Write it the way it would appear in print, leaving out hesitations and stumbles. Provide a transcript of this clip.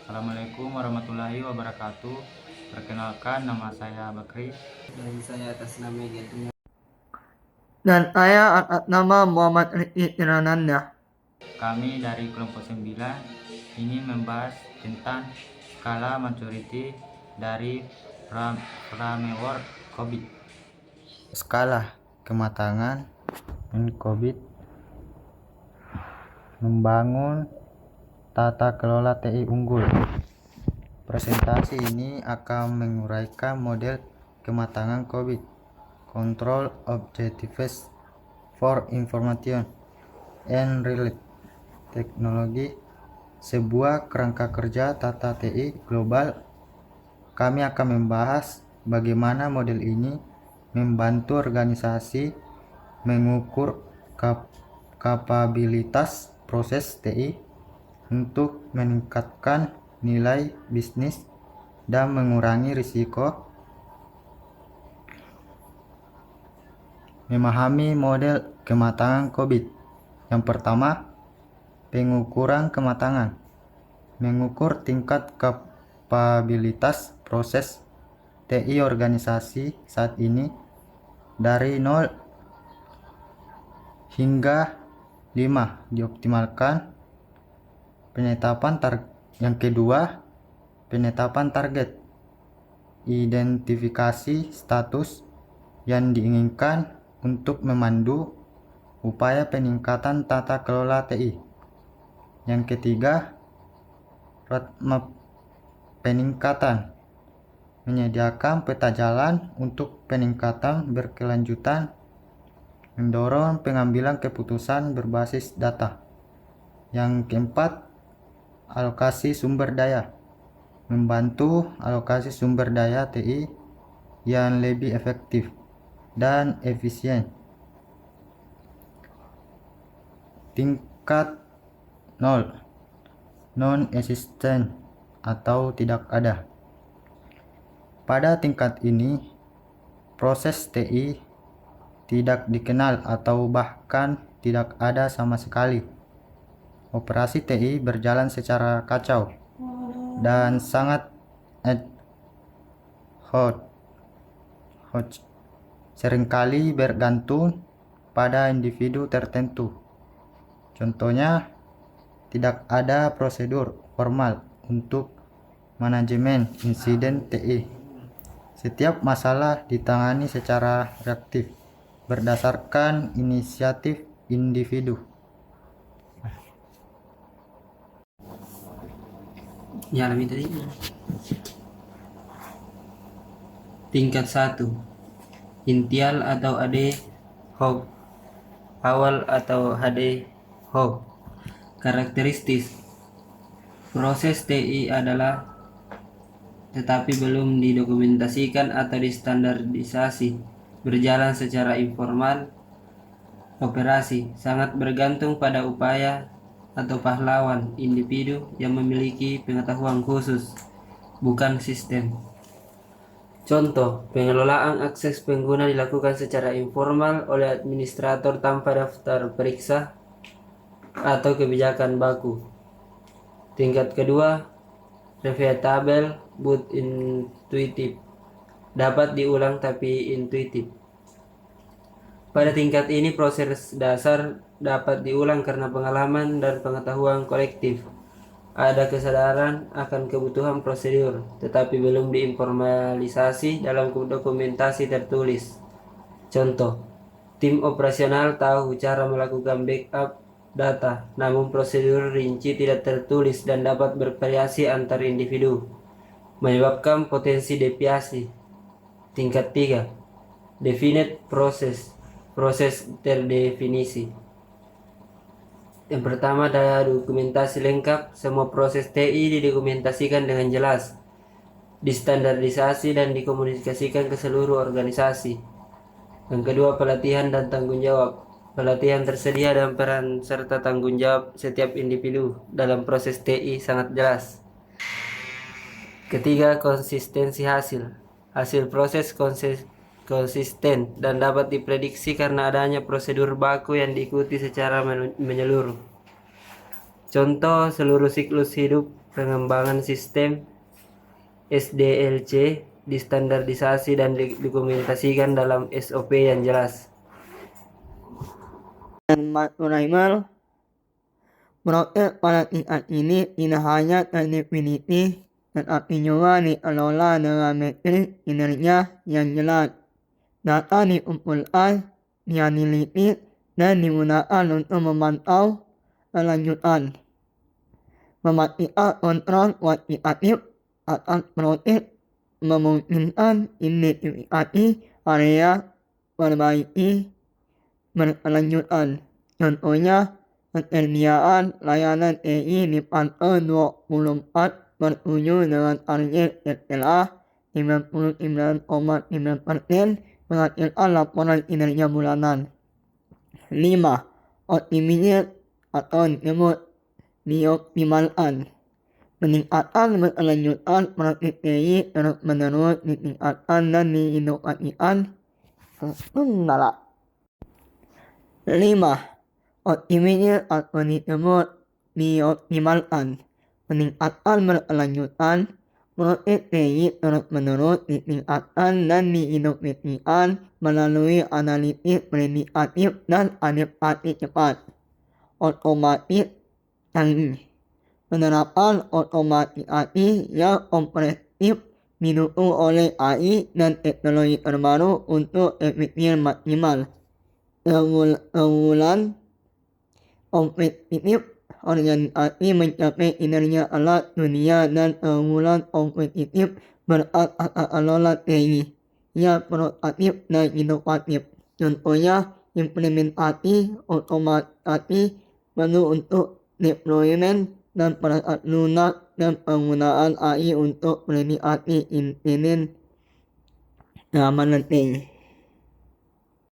Assalamualaikum warahmatullahi wabarakatuh. Perkenalkan, nama saya Bakri. Dan saya atas nama Gedung. Dan saya atas nama Muhammad Rizky Irananda. Kami dari kelompok 9 ini membahas tentang skala maturity dari framework COBIT. Skala kematangan COBIT membangun tata kelola TI unggul. Presentasi ini akan menguraikan model kematangan COBIT, Control Objectives for Information and Related Technology, sebuah kerangka kerja tata TI global. Kami akan membahas bagaimana model ini membantu organisasi mengukur kapabilitas proses TI untuk meningkatkan nilai bisnis dan mengurangi risiko. Memahami model kematangan COBIT. Yang pertama, pengukuran kematangan. Mengukur tingkat kapabilitas proses TI organisasi saat ini dari 0 hingga 5 dioptimalkan. Yang kedua, penetapan target. Identifikasi status yang diinginkan untuk memandu upaya peningkatan tata kelola TI. Yang ketiga, roadmap peningkatan. Menyediakan peta jalan untuk peningkatan berkelanjutan, mendorong pengambilan keputusan berbasis data. Yang keempat, alokasi sumber daya. Membantu alokasi sumber daya TI yang lebih efektif dan efisien. Tingkat 0, non-existent atau tidak ada. Pada tingkat ini, proses TI tidak dikenal atau bahkan tidak ada sama sekali. Operasi TI berjalan secara kacau dan sangat ad hoc, seringkali bergantung pada individu tertentu. Contohnya, tidak ada prosedur formal untuk manajemen insiden TI. Setiap masalah ditangani secara reaktif berdasarkan inisiatif individu. Nyalamin tadi. Tingkat 1. Intial atau AD hoc. Awal atau HD hoc. Karakteristik proses TI adalah tetapi belum didokumentasikan atau distandarisasi, berjalan secara informal. Operasi sangat bergantung pada upaya atau pahlawan individu yang memiliki pengetahuan khusus, bukan sistem. Contoh, pengelolaan akses pengguna dilakukan secara informal oleh administrator tanpa daftar periksa atau kebijakan baku. Tingkat kedua, repeatable but intuitive. Dapat diulang tapi intuitif. Pada tingkat ini proses dasar dapat diulang karena pengalaman dan pengetahuan kolektif. Ada kesadaran akan kebutuhan prosedur, tetapi belum diinformalisasi dalam dokumentasi tertulis. Contoh, tim operasional tahu cara melakukan backup data, namun prosedur rinci tidak tertulis dan dapat bervariasi antar individu, menyebabkan potensi deviasi. Tingkat 3, definite process, proses terdefinisi. Yang pertama ada dokumentasi lengkap. Semua proses TI didokumentasikan dengan jelas, distandarisasi dan dikomunikasikan ke seluruh organisasi. Yang kedua, pelatihan dan tanggung jawab. Pelatihan tersedia dan peran serta tanggung jawab setiap individu dalam proses TI sangat jelas. Ketiga, konsistensi hasil. Hasil proses konsisten dan dapat diprediksi karena adanya prosedur baku yang diikuti secara menyeluruh. Contoh, seluruh siklus hidup pengembangan sistem SDLC distandardisasi dan dokumentasikan dalam SOP yang jelas. Dan Sulaiman proses pada tingkat ini tidak hanya terdefinisi, tetapi juga dikelola dengan metrik kinerja yang jelas. Data dikumpulkan, dianalisis, dan digunakan untuk memantau kelanjutan, memastikan kontrol kuantitatif atas proses, memungkinkan identifikasi area perbaiki berkelanjutan. Contohnya, ketersediaan layanan TI di fase 24/7 dengan target setelah 99,9% menghasilkan laporan kinerja bulanan. 5. Optimisir atau disebut dioptimalkan. Peningkatan berkelanjutan proses TI terus-menerus ditingkatkan dan diinovasikan. 5. Optimisir atau disebut dioptimalkan. Peningkatan berkelanjutan proses TI terus-menerus ditingkatkan dan diinovasikan melalui analisis prediktif dan adaptasi cepat. Otomatis canggih. Penerapan otomatisasi yang komprehensif didukung oleh AI dan teknologi terbaru untuk efisien maksimal. Keunggulan kompetitif organisasi mencapai kinerja kelas dunia dan keunggulan kompetitif beratas kelola TI yang proaktif dan inovatif. Contohnya, implementasi otomatisasi perlu untuk deployment dan perangkat lunak dan penggunaan AI untuk prediksi insiden keamanan TI.